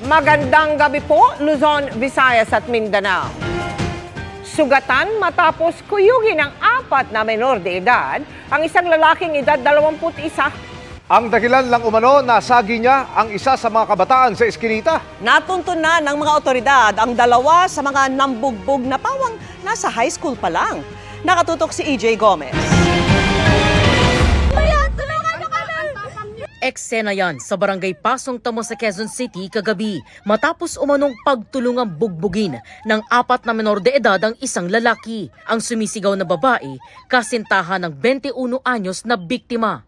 Magandang gabi po, Luzon, Visayas at Mindanao. Sugatan matapos kuyugin ng 4 na menor de edad ang isang lalaking edad 21. Ang dahilan lang umano, nasagi niya ang isa sa mga kabataan sa Eskinita. Natuntun na ng mga otoridad ang 2 sa mga nambugbog na pawang nasa high school pa lang. Nakatutok si EJ Gomez. Eksena yan sa barangay Pasong Tamo sa Quezon City kagabi matapos umanong pagtulungang bugbugin ng 4 na menor de edad ang isang lalaki. Ang sumisigaw na babae, kasintahan ng 21 anyos na biktima.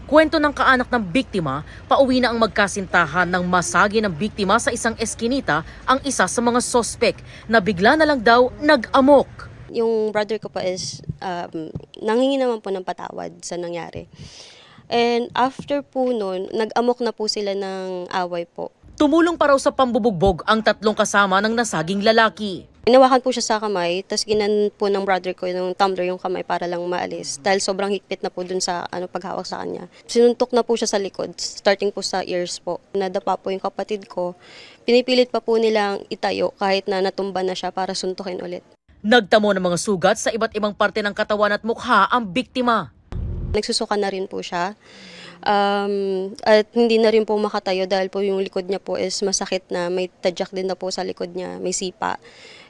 Kwento ng kaanak ng biktima, pauwi na ang magkasintahan ng masagi ng biktima sa isang eskinita ang isa sa mga sospek na bigla na lang daw nag-amok. Yung brother ko po is nangingi naman po ng patawad sa nangyari. And after po nun, nag-amok na po sila ng away po. Tumulong pa raw sa pambubugbog ang 3 kasama ng nasaging lalaki. Inawakan po siya sa kamay, tapos ginan po ng brother ko yung tumbler yung kamay para lang maalis. Dahil sobrang higpit na po dun sa paghawak sa kanya. Sinuntok na po siya sa likod, starting po sa ears po. Nadapa po yung kapatid ko. Pinipilit pa po nilang itayo kahit na natumba na siya para suntukin ulit. Nagtamo ng mga sugat sa iba't ibang parte ng katawan at mukha ang biktima. Nagsusuka na rin po siya. At hindi na rin po makatayo dahil po yung likod niya po is masakit na, may tadyak din na po sa likod niya, may sipa.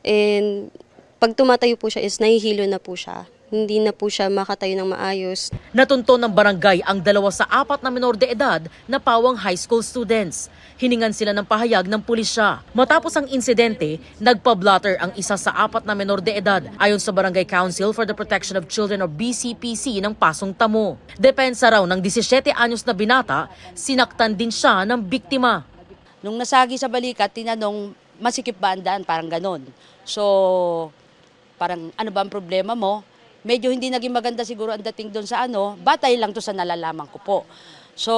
And pag tumatayo po siya is nahihilo na po siya. Hindi na po siya makatayo ng maayos. Natunto ng barangay ang 2 sa 4 na menor de edad na pawang high school students. Hiningan sila ng pahayag ng pulisya. Matapos ang insidente, nagpa-blotter ang isa sa 4 na menor de edad ayon sa Barangay Council for the Protection of Children o BCPC ng Pasong Tamo. Depensa raw ng 17 anyos na binata, sinaktan din siya ng biktima. Nung nasagi sa balikat, tinanong, masikip ba ang daan? Parang ganon. So, parang ano ba ang problema mo? Medyo hindi naging maganda siguro ang dating doon sa batay lang to sa nalalaman ko po. So,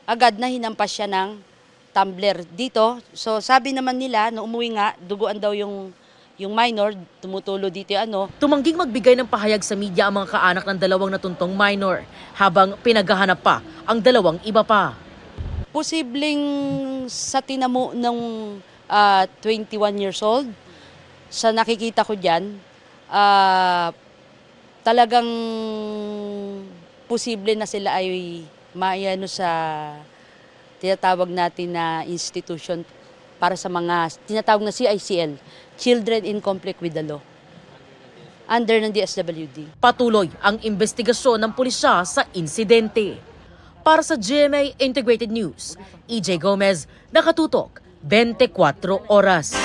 agad na hinampas siya ng tumbler dito. So, sabi naman nila, nung umuwi nga, duguan daw yung minor, tumutulo dito Tumangging magbigay ng pahayag sa media ang mga kaanak ng 2 natuntong minor, habang pinaghahanap pa ang 2 iba pa. Posibleng sa tinamo ng 21 years old, sa nakikita ko dyan, talagang posible na sila ay maayano sa tinatawag natin na institution para sa mga tinatawag na CICL, Children in Conflict with the Law, under ng DSWD. Patuloy ang investigasyon ng pulisya sa insidente. Para sa GMA Integrated News, EJ Gomez, nakatutok 24 oras.